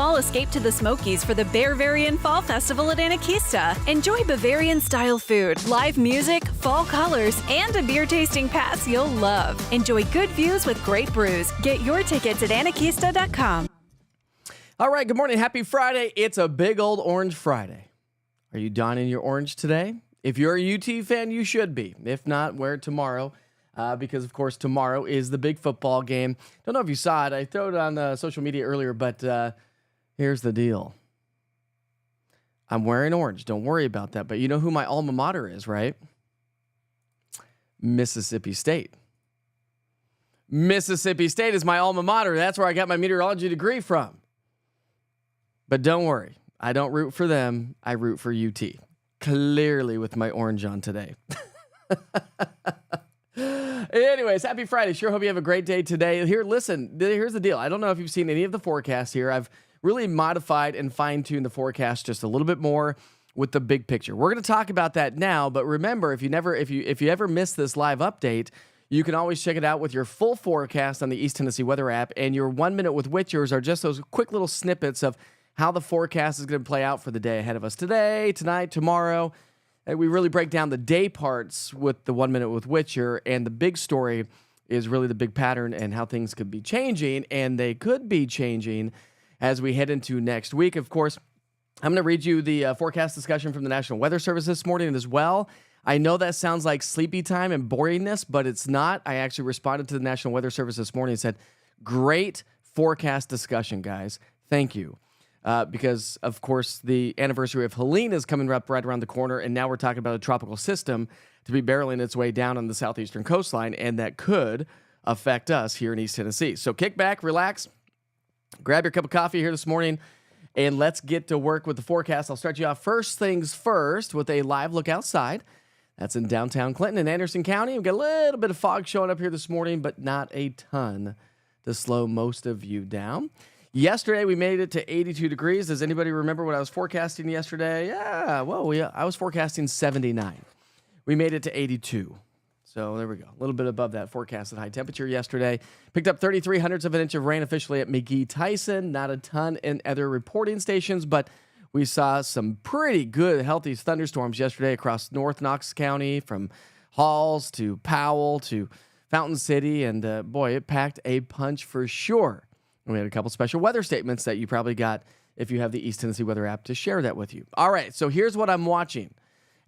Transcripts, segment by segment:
fall, escape to the Smokies for the Bavarian Fall Festival at Anakista. Enjoy Bavarian-style food, live music, fall colors, and a beer tasting pass you'll love. Enjoy good views with great brews. Get your tickets at anakista.com. All right, good morning. Happy Friday. It's a big old orange Friday. Are you donning your orange today? If you're a UT fan, you should be. If not, wear it tomorrow. Because, of course, tomorrow is the big football game. Don't know if you saw it. I threw it on social media earlier, but here's the deal. I'm wearing orange. Don't worry about that. But you know who my alma mater is, right? Mississippi State. Mississippi State is my alma mater. That's where I got my meteorology degree from. But don't worry. I don't root for them. I root for UT. Clearly with my orange on today. Anyways, happy Friday. Sure hope you have a great day today. Here, listen, here's the deal. I don't know if you've seen any of the forecasts here. I've really modified and fine-tuned the forecast just a little bit more with the big picture. We're going to talk about that now, but remember, if you ever miss this live update, you can always check it out with your full forecast on the East Tennessee Weather app, and your 1 Minute with Witchers are just those quick little snippets of how the forecast is going to play out for the day ahead of us today, tonight, tomorrow. And we really break down the day parts with the 1 Minute with Witcher, and the big story is really the big pattern and how things could be changing, and they could be changing as we head into next week. Of course, I'm going to read you the forecast discussion from the National Weather Service this morning as well. I know that sounds like sleepy time and boringness, but it's not. I actually responded to the National Weather Service this morning and said, great forecast discussion, guys. Thank you. Because, of course, the anniversary of Helene is coming up right around the corner, and now we're talking about a tropical system to be barreling its way down on the southeastern coastline, and that could affect us here in East Tennessee. So kick back, relax, grab your cup of coffee here this morning, and let's get to work with the forecast. I'll start you off first things first with a live look outside. That's in downtown Clinton and Anderson County. We've got a little bit of fog showing up here this morning, but not a ton to slow most of you down. Yesterday, we made it to 82 degrees. Does anybody remember what I was forecasting yesterday? Yeah, I was forecasting 79. We made it to 82. So there we go. A little bit above that forecasted high temperature yesterday. Picked up 33 hundredths of an inch of rain officially at McGee-Tyson. Not a ton in other reporting stations, but we saw some pretty good, healthy thunderstorms yesterday across North Knox County, from Halls to Powell to Fountain City. And boy, it packed a punch for sure. We had a couple special weather statements that you probably got if you have the East Tennessee Weather app to share that with you. All right, so here's what I'm watching.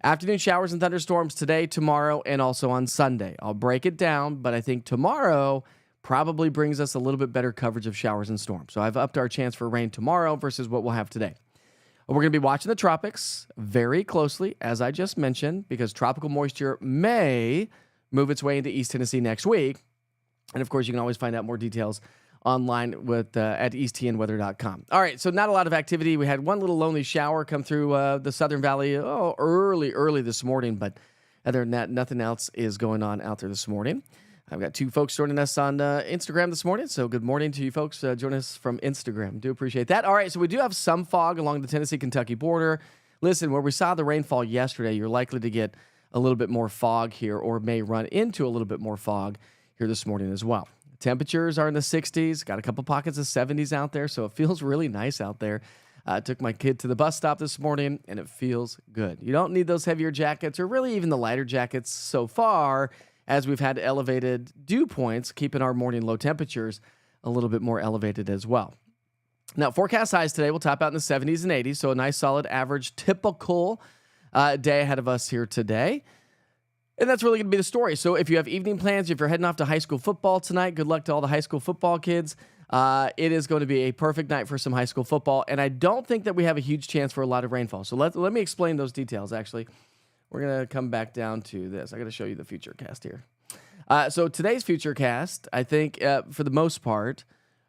Afternoon showers and thunderstorms today, tomorrow, and also on Sunday. I'll break it down, but I think tomorrow probably brings us a little bit better coverage of showers and storms. So I've upped our chance for rain tomorrow versus what we'll have today. We're going to be watching the tropics very closely, as I just mentioned, because tropical moisture may move its way into East Tennessee next week. And, of course, you can always find out more details online with at easttnweather.com. All right, so not a lot of activity. We had one little lonely shower come through the Southern Valley early this morning, but other than that, nothing else is going on out there this morning. I've got two folks joining us on Instagram this morning, so good morning to you folks joining us from Instagram. Do appreciate that. All right, so we do have some fog along the Tennessee-Kentucky border. Listen, where we saw the rainfall yesterday, you're likely to get a little bit more fog here, or may run into a little bit more fog here this morning as well. Temperatures are in the 60s. Got a couple pockets of 70s out there, so it feels really nice out there. I took my kid to the bus stop this morning, and it feels good. You don't need those heavier jackets, or really even the lighter jackets so far, as we've had elevated dew points, keeping our morning low temperatures a little bit more elevated as well. Now, forecast highs today will top out in the 70s and 80s, so a nice solid average typical day ahead of us here today. And that's really going to be the story. So if you have evening plans, if you're heading off to high school football tonight, good luck to all the high school football kids. It is going to be a perfect night for some high school football, and I don't think that we have a huge chance for a lot of rainfall. So let me explain those details, actually. We're going to come back down to this. I got to show you the future cast here. So today's future cast, I think for the most part,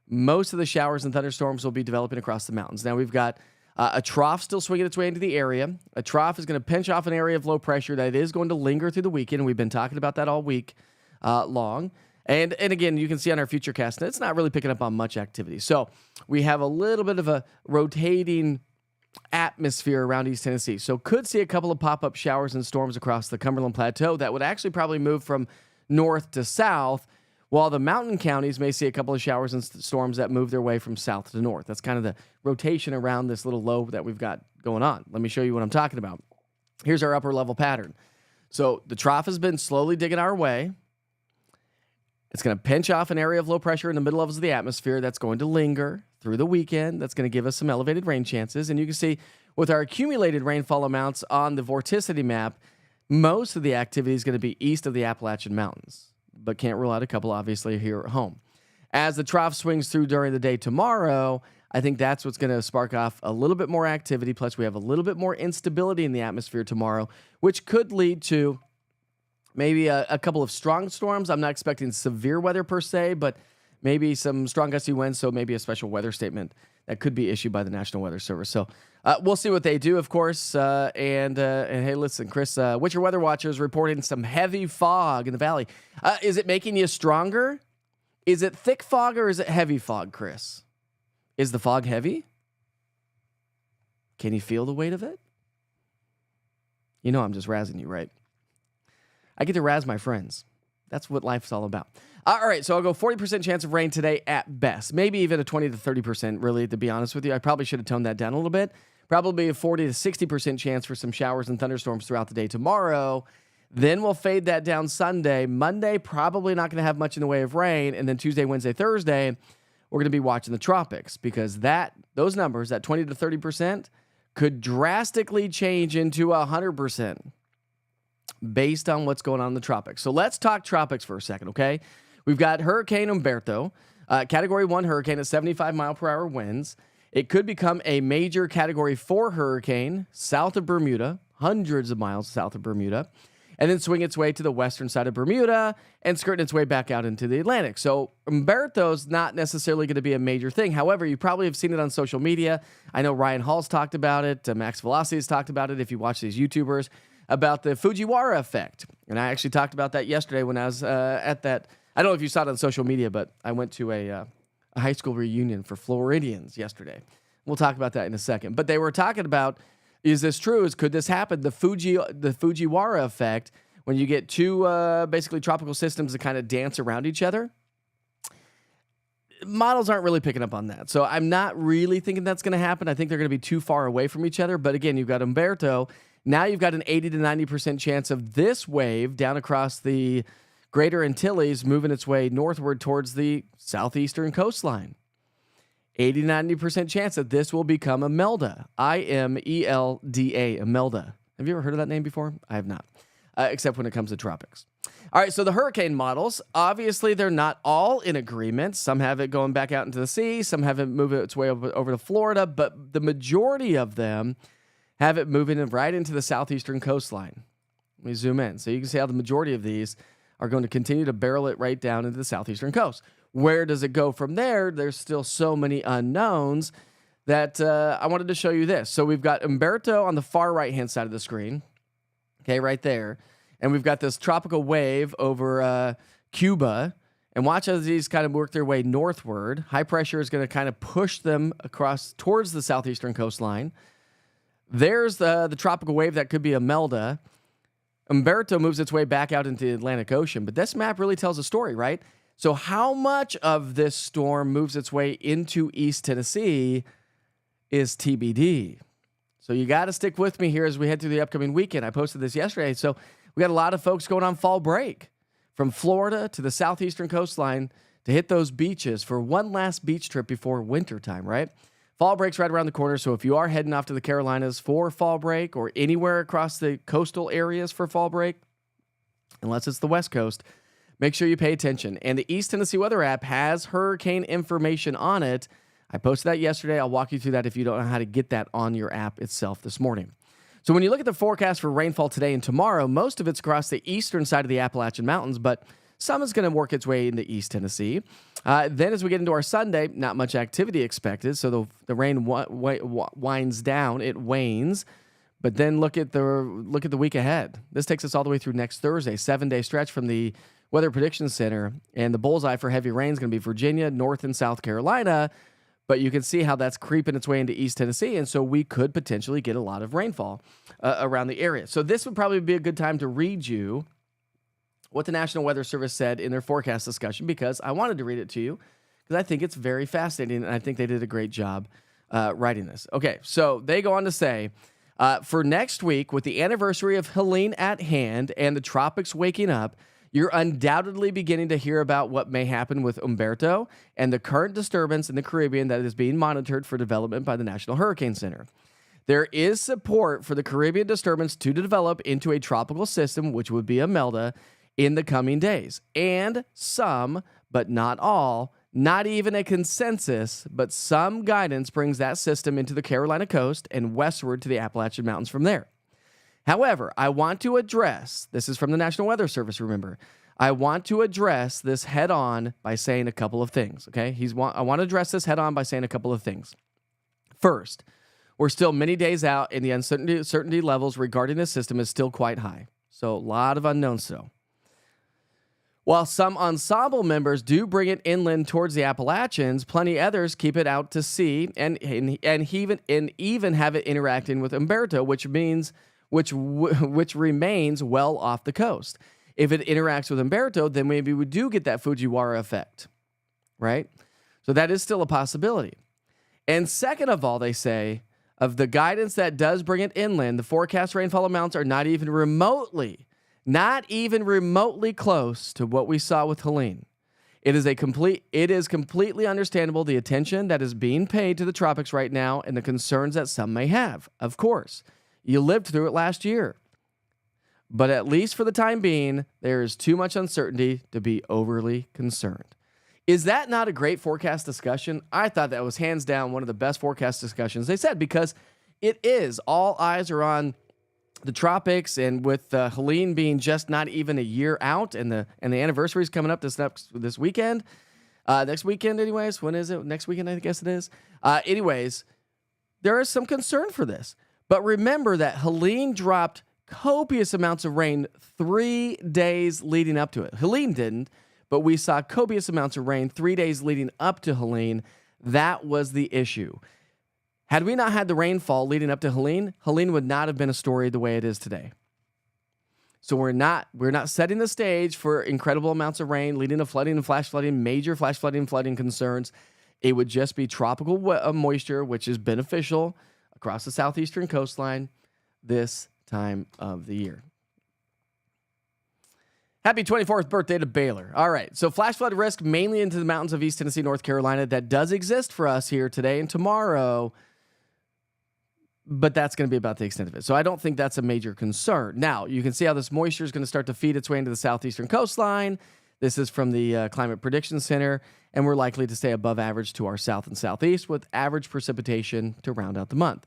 most of the showers and thunderstorms will be developing across the mountains. Now we've got a trough still swinging its way into the area. A trough is going to pinch off an area of low pressure that is going to linger through the weekend. We've been talking about that all week long. And again, you can see on our future cast, it's not really picking up on much activity. So we have a little bit of a rotating atmosphere around East Tennessee. So could see a couple of pop-up showers and storms across the Cumberland Plateau that would actually probably move from north to south while the mountain counties may see a couple of showers and storms that move their way from south to north. That's kind of the rotation around this little low that we've got going on. Let me show you what I'm talking about. Here's our upper level pattern. So the trough has been slowly digging our way. It's going to pinch off an area of low pressure in the mid levels of the atmosphere that's going to linger through the weekend. That's going to give us some elevated rain chances. And you can see with our accumulated rainfall amounts on the vorticity map, most of the activity is going to be east of the Appalachian Mountains, but can't rule out a couple, obviously, here at home. As the trough swings through during the day tomorrow, I think that's what's going to spark off a little bit more activity. Plus, we have a little bit more instability in the atmosphere tomorrow, which could lead to maybe a couple of strong storms. I'm not expecting severe weather per se, but maybe some strong gusty winds, so maybe a special weather statement that could be issued by the National Weather Service. So we'll see what they do, of course. And hey, listen, Chris, Witcher Weather Watcher is reporting some heavy fog in the valley. Is it making you stronger? Is it thick fog or is it heavy fog, Chris? Is the fog heavy? Can you feel the weight of it? You know I'm just razzing you, right? I get to razz my friends. That's what life's all about. All right, so I'll go 40% chance of rain today at best. Maybe even a 20 to 30%, really, to be honest with you. I probably should have toned that down a little bit. Probably a 40 to 60% chance for some showers and thunderstorms throughout the day tomorrow. Then we'll fade that down Sunday. Monday, probably not going to have much in the way of rain. And then Tuesday, Wednesday, Thursday, we're going to be watching the tropics because those numbers, that 20 to 30%, could drastically change into 100%. Based on what's going on in the tropics. So let's talk tropics for a second, okay? We've got Hurricane Umberto, Category 1 hurricane at 75-mile-per-hour winds. It could become a major Category 4 hurricane south of Bermuda, hundreds of miles south of Bermuda, and then swing its way to the western side of Bermuda and skirt its way back out into the Atlantic. So Umberto's not necessarily going to be a major thing. However, you probably have seen it on social media. I know Ryan Hall's talked about it. Max Velocity has talked about it if you watch these YouTubers, about the Fujiwara effect. And I actually talked about that yesterday when I was at that. I don't know if you saw it on social media, but I went to a high school reunion for Floridians yesterday. We'll talk about that in a second. But they were talking about, is this true? Could this happen? The Fujiwara effect, when you get two basically tropical systems that kind of dance around each other. Models aren't really picking up on that. So I'm not really thinking that's going to happen. I think they're going to be too far away from each other. But again, you've got Umberto. Now you've got an 80 to 90% chance of this wave down across the Greater Antilles moving its way northward towards the southeastern coastline. 80 to 90% chance that this will become a Imelda. I-M-E-L-D-A, Imelda. Have you ever heard of that name before? I have not, except when it comes to tropics. All right, so the hurricane models, obviously they're not all in agreement. Some have it going back out into the sea. Some have it move its way over to Florida. But the majority of them have it moving right into the southeastern coastline. Let me zoom in. So you can see how the majority of these are going to continue to barrel it right down into the southeastern coast. Where does it go from there? There's still so many unknowns that I wanted to show you this. So we've got Umberto on the far right-hand side of the screen. Okay, right there. And we've got this tropical wave over Cuba. And watch as these kind of work their way northward. High pressure is going to kind of push them across towards the southeastern coastline. There's the tropical wave that could be Imelda. Umberto moves its way back out into the Atlantic Ocean. But this map really tells a story, right? So how much of this storm moves its way into East Tennessee is TBD. So you got to stick with me here as we head through the upcoming weekend. I posted this yesterday. So we got a lot of folks going on fall break from Florida to the southeastern coastline to hit those beaches for one last beach trip before wintertime, right? Fall break's right around the corner, so if you are heading off to the Carolinas for fall break or anywhere across the coastal areas for fall break, unless it's the West Coast, make sure you pay attention. And the East Tennessee Weather app has hurricane information on it. I posted that yesterday. I'll walk you through that if you don't know how to get that on your app itself this morning. So when you look at the forecast for rainfall today and tomorrow, most of it's across the eastern side of the Appalachian Mountains, but some is going to work its way into East Tennessee. Then as we get into our Sunday, not much activity expected, so the rain winds down, it wanes. But then look at the week ahead. This takes us all the way through next Thursday, 7-day stretch from the Weather Prediction Center, and the bullseye for heavy rain is going to be Virginia, North and South Carolina. But you can see how that's creeping its way into East Tennessee, and so we could potentially get a lot of rainfall around the area. So this would probably be a good time to read you what the National Weather Service said in their forecast discussion, because I wanted to read it to you because I think it's very fascinating, and I think they did a great job writing this. Okay, so they go on to say, for next week, with the anniversary of Helene at hand and the tropics waking up, you're undoubtedly beginning to hear about what may happen with Umberto and the current disturbance in the Caribbean that is being monitored for development by the National Hurricane Center. There is support for the Caribbean disturbance to develop into a tropical system, which would be Imelda, in the coming days. And some, but not all, not even a consensus, but some guidance brings that system into the Carolina coast and westward to the Appalachian Mountains from there. However, I want to address, this is from the National Weather Service, remember, I want to address this head on by saying a couple of things, okay? I want to address this head on by saying a couple of things. First, we're still many days out, and the uncertainty levels regarding the system is still quite high. So a lot of unknowns still. While some ensemble members do bring it inland towards the Appalachians, plenty others keep it out to sea and even have it interacting with Umberto, which remains well off the coast. If it interacts with Umberto, then maybe we do get that Fujiwara effect, right? So that is still a possibility. And second of all, they say, of the guidance that does bring it inland, the forecast rainfall amounts are not even remotely close to what we saw with Helene. It is completely understandable the attention that is being paid to the tropics right now and the concerns that some may have. Of course, you lived through it last year. But at least for the time being, there is too much uncertainty to be overly concerned. Is that not a great forecast discussion? I thought that was hands down one of the best forecast discussions they said, because it is. All eyes are on the tropics, and with Helene being just not even a year out, and the anniversary is coming up this weekend. Next weekend, anyways. When is it? Next weekend, I guess it is. Anyways, there is some concern for this. But remember that Helene dropped copious amounts of rain 3 days leading up to it. Helene didn't, but we saw copious amounts of rain 3 days leading up to Helene. That was the issue. Had we not had the rainfall leading up to Helene, Helene would not have been a story the way it is today. So we're not setting the stage for incredible amounts of rain leading to flooding and flash flooding, major flash flooding and flooding concerns. It would just be tropical moisture, which is beneficial across the southeastern coastline this time of the year. Happy 24th birthday to Baylor. All right, so flash flood risk mainly into the mountains of East Tennessee, North Carolina. That does exist for us here today and tomorrow, but that's going to be about the extent of it. So I don't think that's a major concern. Now, you can see how this moisture is going to start to feed its way into the southeastern coastline. This is from the Climate Prediction Center, and we're likely to stay above average to our south and southeast with average precipitation to round out the month.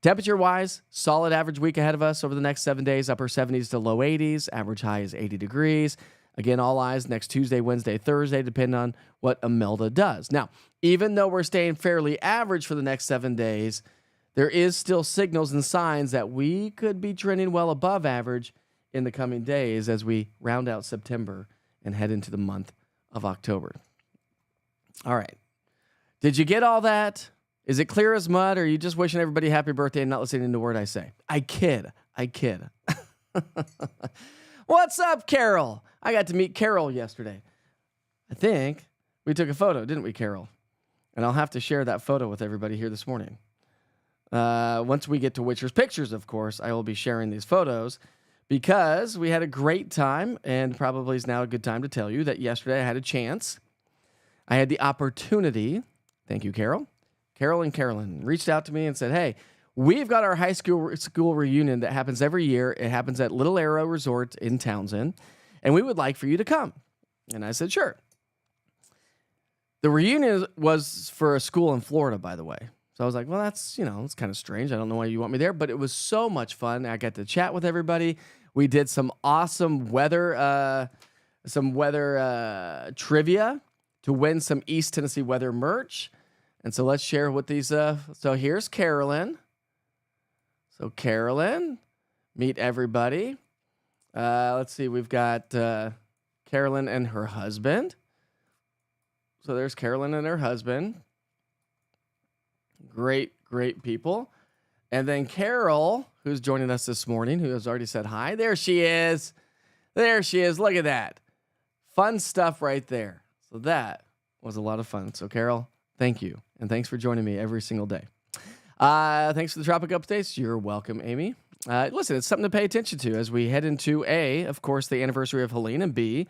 Temperature-wise, solid average week ahead of us over the next 7 days, upper 70s to low 80s. Average high is 80 degrees. Again, all eyes next Tuesday, Wednesday, Thursday, depending on what Imelda does. Now, even though we're staying fairly average for the next 7 days, there is still signals and signs that we could be trending well above average in the coming days as we round out September and head into the month of October. All right. Did you get all that? Is it clear as mud, or are you just wishing everybody happy birthday and not listening to a word I say? I kid. What's up, Carol? I got to meet Carol yesterday. I think we took a photo, didn't we, Carol? And I'll have to share that photo with everybody here this morning. Once we get to Witcher's Pictures, of course, I will be sharing these photos because we had a great time, and probably is now a good time to tell you that yesterday I had a chance. I had the opportunity. Thank you, Carol. Carol and Carolyn reached out to me and said, hey, we've got our high school reunion that happens every year. It happens at Little Arrow Resort in Townsend, and we would like for you to come. And I said, sure. The reunion was for a school in Florida, by the way. So I was like, well, that's kind of strange. I don't know why you want me there, but it was so much fun. I got to chat with everybody. We did some awesome weather trivia to win some East Tennessee weather merch. And so let's share what these, so here's Carolyn. So Carolyn, meet everybody. Let's see, we've got Carolyn and her husband. So there's Carolyn and her husband. Great people. And then Carol, who's joining us this morning, who has already said hi. There she is. There she is. Look at that. Fun stuff right there. So that was a lot of fun. So, Carol, thank you. And thanks for joining me every single day. Thanks for the Tropic Updates. You're welcome, Amy. Listen, it's something to pay attention to as we head into A, of course, the anniversary of Helene, and B,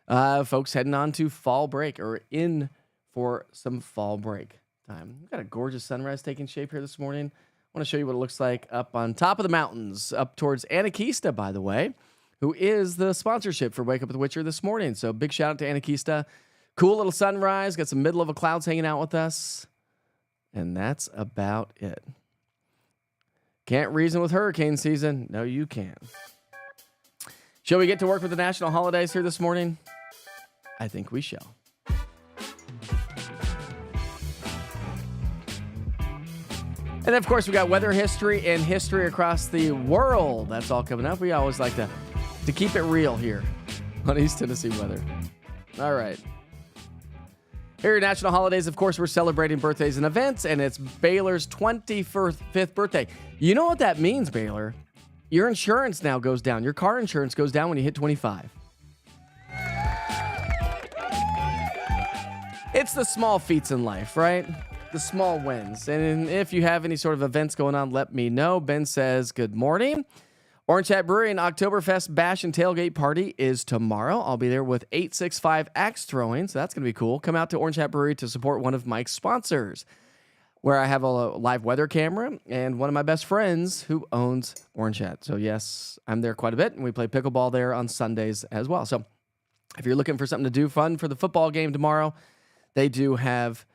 folks heading on to fall break or in for some fall break time. We've got a gorgeous sunrise taking shape here this morning. I want to show you what it looks like up on top of the mountains, up towards Anakeesta, by the way, who is the sponsorship for Wake Up with the Witcher this morning. So big shout out to Anakeesta. Cool little sunrise. Got some middle of the clouds hanging out with us. And that's about it. Can't reason with hurricane season. No, you can't. Shall we get to work with the national holidays here this morning? I think we shall. And of course, we got weather history and history across the world. That's all coming up. We always like to keep it real here on East Tennessee weather. All right. Here are national holidays. Of course, we're celebrating birthdays and events, and it's Baylor's 25th birthday. You know what that means, Baylor? Your insurance now goes down. Your car insurance goes down when you hit 25. It's the small feats in life, right? The small wins. And if you have any sort of events going on, let me know. Ben says, good morning. Orange Hat Brewery and Oktoberfest Bash and Tailgate Party is tomorrow. I'll be there with 865 axe throwing, so that's going to be cool. Come out to Orange Hat Brewery to support one of Mike's sponsors, where I have a live weather camera and one of my best friends who owns Orange Hat. So yes, I'm there quite a bit, and we play pickleball there on Sundays as well. So if you're looking for something to do fun for the football game tomorrow, they do have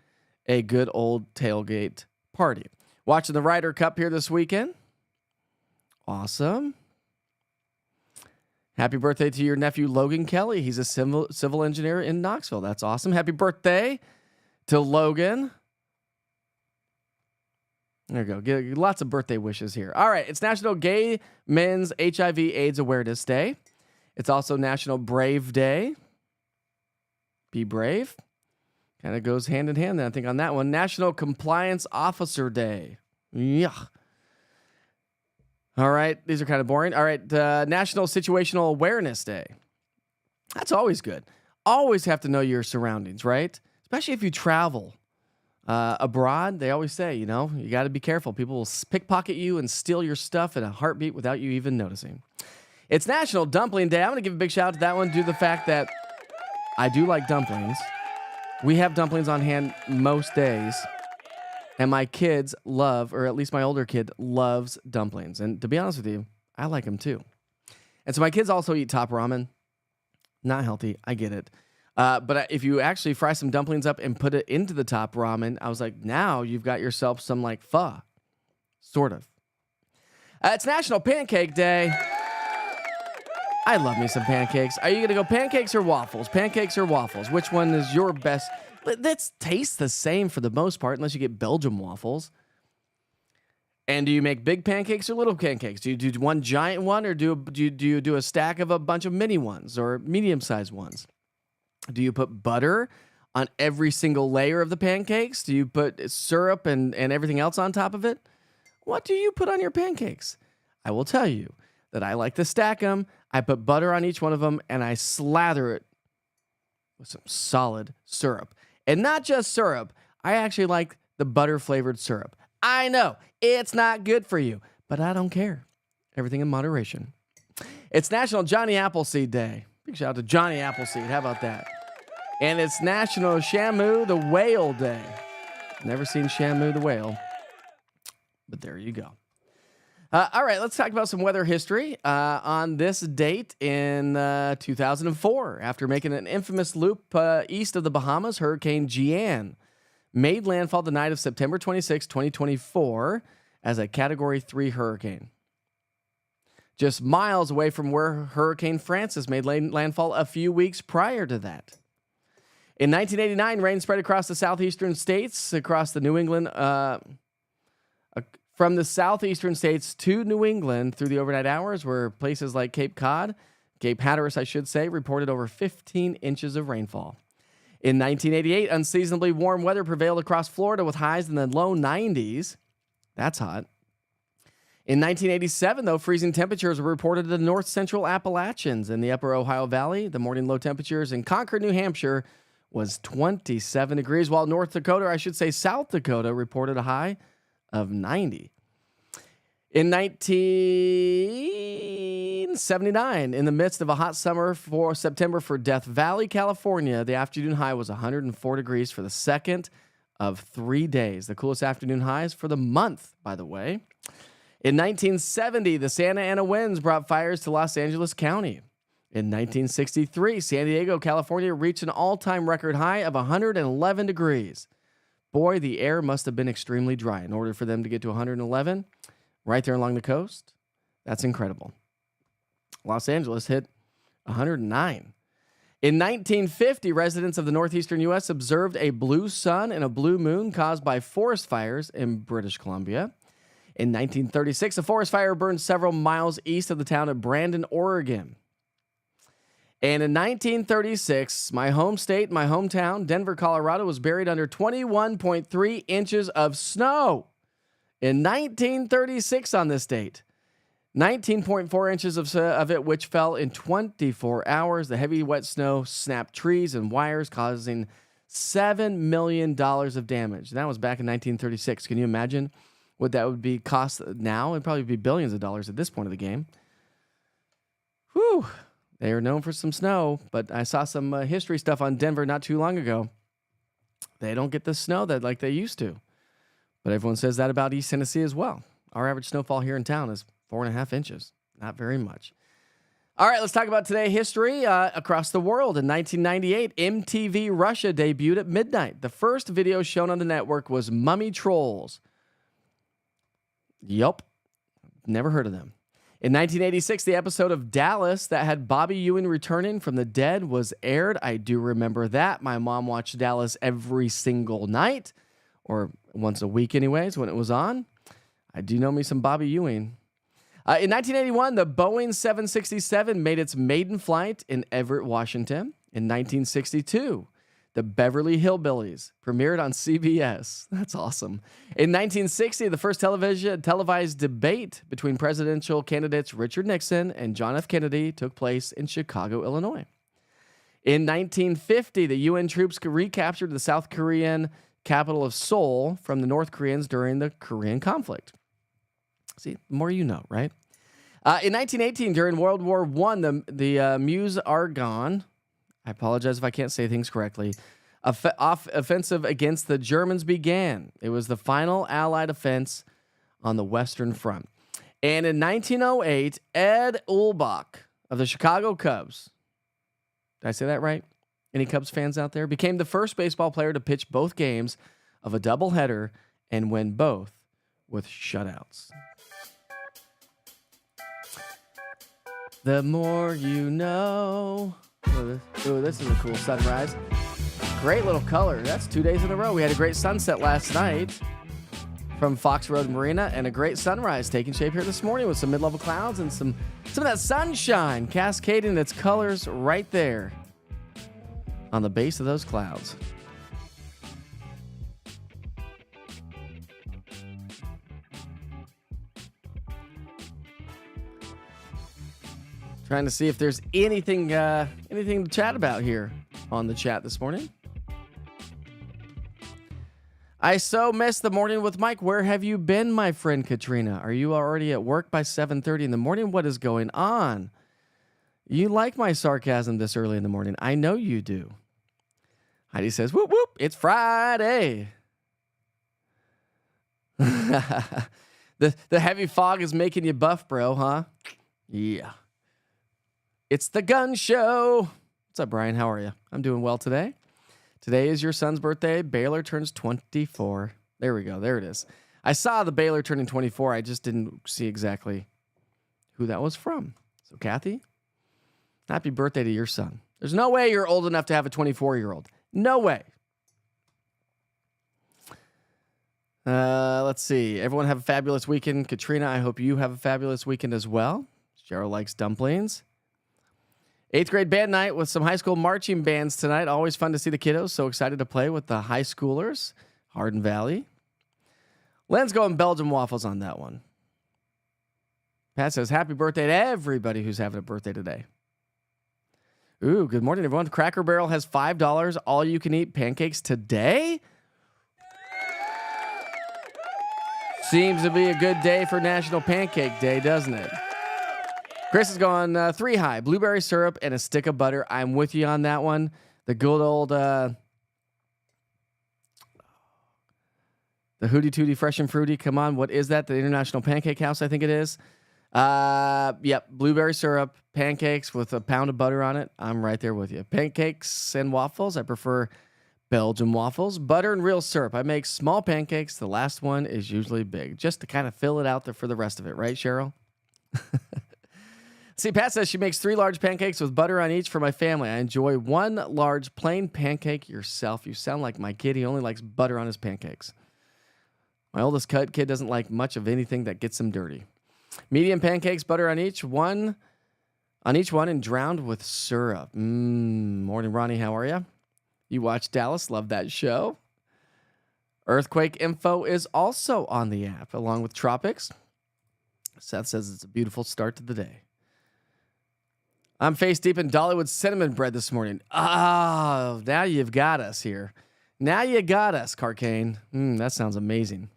a good old tailgate party. Watching the Ryder Cup here this weekend. Awesome. Happy birthday to your nephew, Logan Kelly. He's a civil engineer in Knoxville. That's awesome. Happy birthday to Logan. There you go. Get lots of birthday wishes here. All right. It's National Gay Men's HIV/AIDS Awareness Day. It's also National Brave Day. Be brave. Kind of goes hand in hand, I think, on that one. National Compliance Officer Day. Yeah. All right. These are kind of boring. All right. National Situational Awareness Day. That's always good. Always have to know your surroundings, right? Especially if you travel abroad. They always say, you got to be careful. People will pickpocket you and steal your stuff in a heartbeat without you even noticing. It's National Dumpling Day. I'm going to give a big shout out to that one due to the fact that I do like dumplings. We have dumplings on hand most days. And my kids love, or at least my older kid loves dumplings. And to be honest with you, I like them too. And so my kids also eat top ramen. Not healthy. I get it. But if you actually fry some dumplings up and put it into the top ramen, I was like, now you've got yourself some like pho. Sort of. It's National Pancake Day. I love me some pancakes. Are you going to go pancakes or waffles? Pancakes or waffles? Which one is your best? That tastes the same for the most part, unless you get Belgian waffles. And do you make big pancakes or little pancakes? Do you do one giant one, or do you do a stack of a bunch of mini ones or medium-sized ones? Do you put butter on every single layer of the pancakes? Do you put syrup and everything else on top of it? What do you put on your pancakes? I will tell you that I like to stack them. I put butter on each one of them, and I slather it with some solid syrup. And not just syrup. I actually like the butter-flavored syrup. I know, it's not good for you, but I don't care. Everything in moderation. It's National Johnny Appleseed Day. Big shout out to Johnny Appleseed. How about that? And it's National Shamu the Whale Day. Never seen Shamu the whale, but there you go. All right, let's talk about some weather history. On this date in 2004, after making an infamous loop east of the Bahamas, Hurricane Jeanne made landfall the night of September 26, 2024, as a Category 3 hurricane. Just miles away from where Hurricane Francis made landfall a few weeks prior to that. In 1989, rain spread across the southeastern states, across the New England, from the southeastern states to New England through the overnight hours, where places like Cape Hatteras, I should say, reported over 15 inches of rainfall. In 1988, unseasonably warm weather prevailed across Florida with highs in the low 90s. That's hot. In 1987, though, freezing temperatures were reported in the north central Appalachians and the upper Ohio Valley. The morning low temperatures in Concord, New Hampshire was 27 degrees, while South Dakota reported a high of 90. In 1979, in the midst of a hot summer for September for Death Valley, California, the afternoon high was 104 degrees for the second of 3 days. The coolest afternoon highs for the month, by the way. In 1970, the Santa Ana winds brought fires to Los Angeles County. In 1963, San Diego, California reached an all-time record high of 111 degrees. Boy, the air must have been extremely dry in order for them to get to 111 right there along the coast. That's incredible. Los Angeles hit 109. In 1950, residents of the northeastern U.S. observed a blue sun and a blue moon caused by forest fires in British Columbia. In 1936, a forest fire burned several miles east of the town of Brandon, Oregon. And in 1936, my home state, my hometown, Denver, Colorado, was buried under 21.3 inches of snow. In 1936 on this date, 19.4 inches of it, which fell in 24 hours. The heavy, wet snow snapped trees and wires, causing $7 million of damage. That was back in 1936. Can you imagine what that would be cost now? It'd probably be billions of dollars at this point of the game. Whew. They are known for some snow, but I saw some history stuff on Denver not too long ago. They don't get the snow that like they used to. But everyone says that about East Tennessee as well. Our average snowfall here in town is 4.5 inches. Not very much. All right, let's talk about today history across the world. In 1998, MTV Russia debuted at midnight. The first video shown on the network was Mummy Trolls. Yup. Never heard of them. In 1986, the episode of Dallas that had Bobby Ewing returning from the dead was aired. I do remember that. My mom watched Dallas every single night, or once a week anyways, when it was on. I do know me some Bobby Ewing. In 1981, the Boeing 767 made its maiden flight in Everett, Washington. In 1962, the Beverly Hillbillies premiered on CBS. That's awesome. In 1960, the first televised debate between presidential candidates Richard Nixon and John F. Kennedy took place in Chicago, Illinois. In 1950, the UN troops recaptured the South Korean capital of Seoul from the North Koreans during the Korean conflict. See, the more you know, right? In 1918, during World War I, the Meuse Argonne, I apologize if I can't say things correctly, offensive against the Germans began. It was the final Allied offense on the Western Front. And in 1908, Ed Ulbach of the Chicago Cubs, did I say that right? Any Cubs fans out there? Became the first baseball player to pitch both games of a doubleheader and win both with shutouts. The more you know. Ooh, this is a cool sunrise. Great little color. That's 2 days in a row. We had a great sunset last night from Fox Road Marina and a great sunrise taking shape here this morning with some mid-level clouds and some of that sunshine cascading its colors right there on the base of those clouds. Trying to see if there's anything to chat about here on the chat this morning. I so missed the morning with Mike. Where have you been, my friend Katrina? Are you already at work by 7:30 in the morning? What is going on? You like my sarcasm this early in the morning. I know you do. Heidi says, whoop, whoop, it's Friday. The heavy fog is making you buff, bro, huh? Yeah. It's the gun show. What's up, Brian? How are you? I'm doing well today. Today is your son's birthday. Baylor turns 24. There we go. There it is. I saw the Baylor turning 24. I just didn't see exactly who that was from. So, Kathy, happy birthday to your son. There's no way you're old enough to have a 24-year-old. No way. Let's see. Everyone have a fabulous weekend. Katrina, I hope you have a fabulous weekend as well. Cheryl likes dumplings. 8th grade band night with some high school marching bands tonight. Always fun to see the kiddos. So excited to play with the high schoolers. Hardin Valley. Len's going Belgian waffles on that one. Pat says, happy birthday to everybody who's having a birthday today. Ooh, good morning, everyone. Cracker Barrel has $5 all-you-can-eat pancakes today. Seems to be a good day for National Pancake Day, doesn't it? Chris is going 3 high, blueberry syrup and a stick of butter. I'm with you on that one. The good old the Hootie Tootie Fresh and Fruity. Come on, what is that? The International Pancake House, I think it is. Yep, blueberry syrup, pancakes with a pound of butter on it. I'm right there with you. Pancakes and waffles. I prefer Belgian waffles. Butter and real syrup. I make small pancakes. The last one is usually big, just to kind of fill it out there for the rest of it. Right, Cheryl? See, Pat says she makes 3 large pancakes with butter on each for my family. I enjoy 1 large plain pancake yourself. You sound like my kid. He only likes butter on his pancakes. My oldest kid doesn't like much of anything that gets him dirty. Medium pancakes, butter on each one, and drowned with syrup. Morning, Ronnie. How are you? You watch Dallas. Love that show. Earthquake info is also on the app, along with tropics. Seth says it's a beautiful start to the day. I'm face deep in Dollywood cinnamon bread this morning. Oh, now you've got us here. Now you got us, Carcane. That sounds amazing.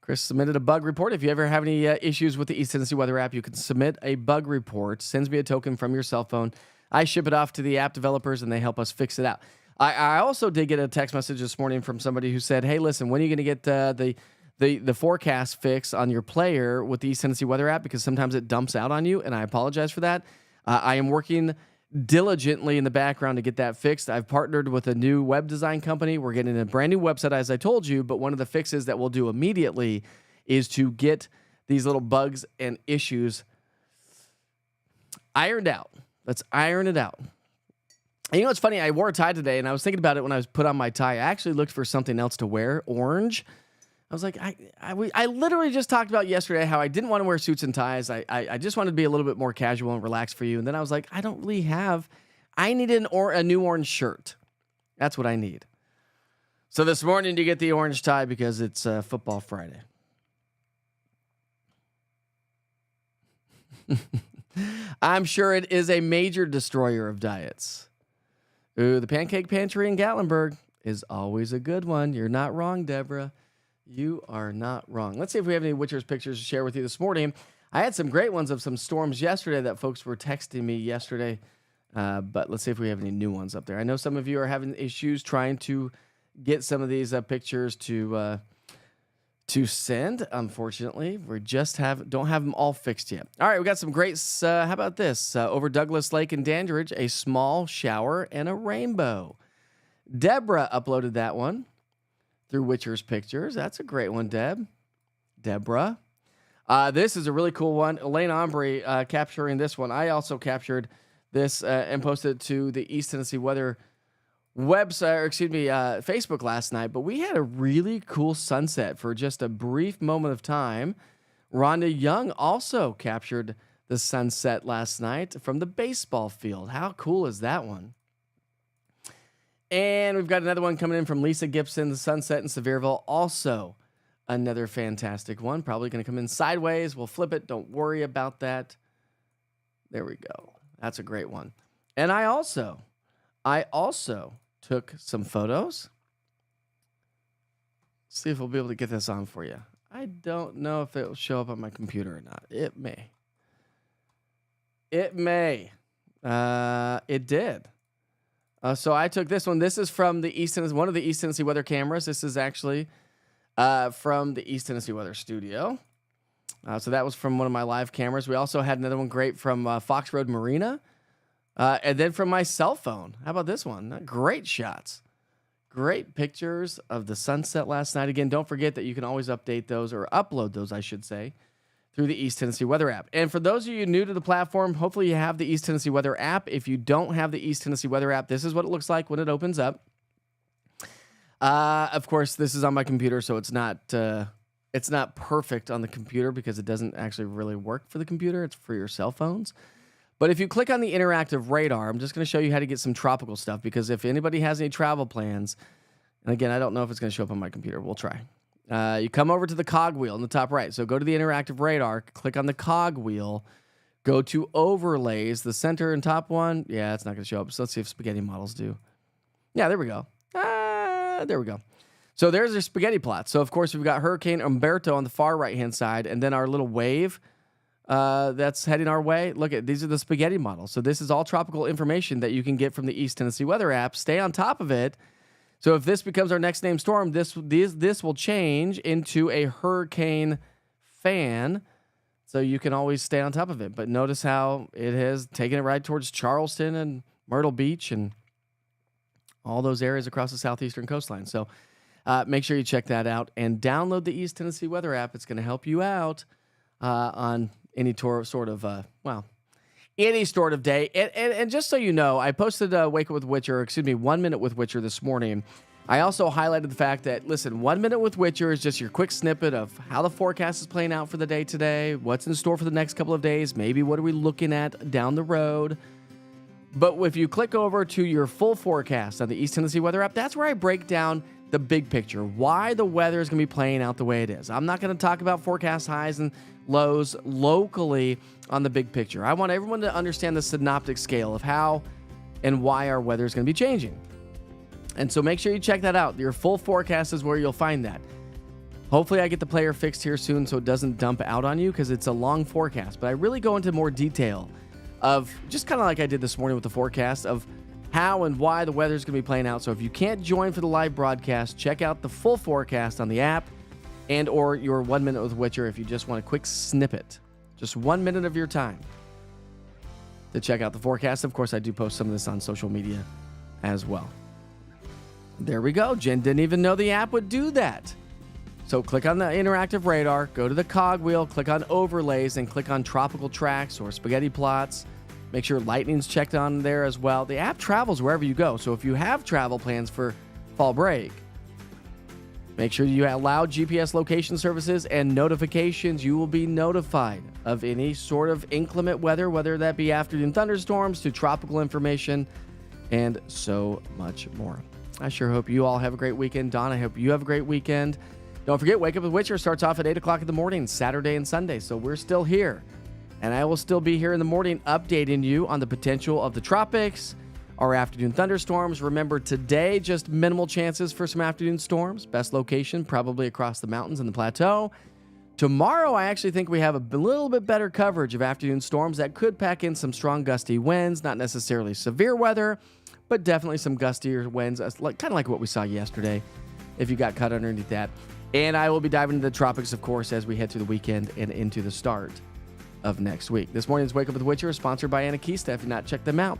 Chris submitted a bug report. If you ever have any issues with the East Tennessee Weather app, you can submit a bug report. Sends me a token from your cell phone. I ship it off to the app developers, and they help us fix it out. I also did get a text message this morning from somebody who said, hey, listen, when are you going to get the forecast fix on your player with the East Tennessee Weather app? Because sometimes it dumps out on you, and I apologize for that. I am working diligently in the background to get that fixed. I've partnered with a new web design company. We're getting a brand new website, as I told you, but one of the fixes that we'll do immediately is to get these little bugs and issues ironed out. Let's iron it out. And you know what's funny? I wore a tie today, and I was thinking about it when I was put on my tie. I actually looked for something else to wear, orange. I was like, I literally just talked about yesterday how I didn't want to wear suits and ties. I just wanted to be a little bit more casual and relaxed for you. And then I was like, I don't really have. I need a new orange shirt. That's what I need. So this morning you get the orange tie because it's Football Friday. I'm sure it is a major destroyer of diets. Ooh, the Pancake Pantry in Gatlinburg is always a good one. You're not wrong, Deborah. You are not wrong. Let's see if we have any Witcher's pictures to share with you this morning. I had some great ones of some storms yesterday that folks were texting me yesterday, but let's see if we have any new ones up there. I know some of you are having issues trying to get some of these pictures to send. Unfortunately, we just don't have them all fixed yet. All right, we got some great. How about this? Over Douglas Lake in Dandridge, a small shower and a rainbow. Deborah uploaded that one through Witcher's Pictures. That's a great one, Deborah. This is a really cool one. Elaine Ombre capturing this one. I also captured this and posted it to the East Tennessee Weather website, Facebook last night. But we had a really cool sunset for just a brief moment of time. Rhonda Young also captured the sunset last night from the baseball field. How cool is that one? And we've got another one coming in from Lisa Gibson, the sunset in Sevierville. Also another fantastic one. Probably going to come in sideways. We'll flip it. Don't worry about that. There we go. That's a great one. And I also took some photos. See if we'll be able to get this on for you. I don't know if it will show up on my computer or not. It may. It did. So I took this one. This is from one of the East Tennessee Weather cameras. This is actually from the East Tennessee Weather studio. So that was from one of my live cameras. We also had another one great from Fox Road Marina. And then from my cell phone. How about this one? Great shots. Great pictures of the sunset last night. Again, don't forget that you can always update those, or upload those, I should say, through the East Tennessee Weather app. And for those of you new to the platform, hopefully you have the East Tennessee Weather app. If you don't have the East Tennessee Weather app, this is what it looks like when it opens up. Of course, this is on my computer, so it's not perfect on the computer because it doesn't actually really work for the computer. It's for your cell phones. But if you click on the interactive radar, I'm just going to show you how to get some tropical stuff, because if anybody has any travel plans, and again, I don't know if it's going to show up on my computer. We'll try. You come over to the cog wheel in the top right. So go to the interactive radar, click on the cog wheel, go to overlays, the center and top one. Yeah, it's not going to show up. So let's see if spaghetti models do. Yeah, there we go. There we go. So there's your spaghetti plot. So, of course, we've got Hurricane Umberto on the far right-hand side, and then our little wave that's heading our way. Look at these are the spaghetti models. So this is all tropical information that you can get from the East Tennessee Weather app. Stay on top of it. So if this becomes our next named storm, this will change into a hurricane fan. So you can always stay on top of it. But notice how it has taken it right towards Charleston and Myrtle Beach and all those areas across the southeastern coastline. So make sure you check that out and download the East Tennessee Weather app. It's going to help you out on any sort of any sort of day. And just so you know, I posted Wake Up with Witcher, 1 Minute with Witcher this morning. I also highlighted the fact that, listen, 1 Minute with Witcher is just your quick snippet of how the forecast is playing out for the day today, what's in store for the next couple of days, maybe what are we looking at down the road. But if you click over to your full forecast on the East Tennessee Weather app, that's where I break down the big picture, why the weather is going to be playing out the way it is. I'm not going to talk about forecast highs and lows locally on the big picture. I want everyone to understand the synoptic scale of how and why our weather is going to be changing. And so make sure you check that out. Your full forecast is where you'll find that. Hopefully I get the player fixed here soon so it doesn't dump out on you because it's a long forecast. But I really go into more detail of just kind of like I did this morning with the forecast of how and why the weather is going to be playing out. So if you can't join for the live broadcast, check out the full forecast on the app and or your 1 Minute with Witcher if you just want a quick snippet. Just 1 minute of your time to check out the forecast. Of course, I do post some of this on social media as well. There we go. Jen didn't even know the app would do that. So click on the interactive radar, go to the cog wheel, click on overlays, and click on tropical tracks or spaghetti plots. Make sure lightning's checked on there as well. The app travels wherever you go. So if you have travel plans for fall break, make sure you allow GPS location services and notifications. You will be notified of any sort of inclement weather, whether that be afternoon thunderstorms to tropical information and so much more. I sure hope you all have a great weekend. Don, I hope you have a great weekend. Don't forget, Wake Up with Witcher starts off at 8 o'clock in the morning, Saturday and Sunday. So we're still here. And I will still be here in the morning updating you on the potential of the tropics, our afternoon thunderstorms. Remember, today, just minimal chances for some afternoon storms. Best location, probably across the mountains and the plateau. Tomorrow, I actually think we have a little bit better coverage of afternoon storms that could pack in some strong gusty winds. Not necessarily severe weather, but definitely some gustier winds, kind of like what we saw yesterday, if you got caught underneath that. And I will be diving into the tropics, of course, as we head through the weekend and into the start of next week. This morning's Wake Up with Witcher is sponsored by Anakista. If you've not checked them out,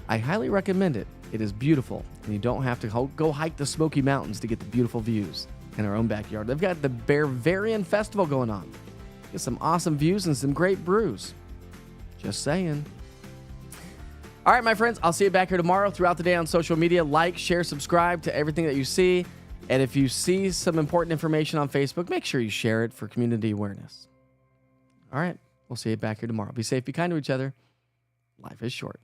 I highly recommend it. It is beautiful, and you don't have to go hike the Smoky Mountains to get the beautiful views in our own backyard. They've got the Bavarian Festival going on. Get some awesome views and some great brews. Just saying. All right, my friends, I'll see you back here tomorrow throughout the day on social media. Like, share, subscribe to everything that you see. And if you see some important information on Facebook, make sure you share it for community awareness. All right. We'll see you back here tomorrow. Be safe, be kind to each other. Life is short.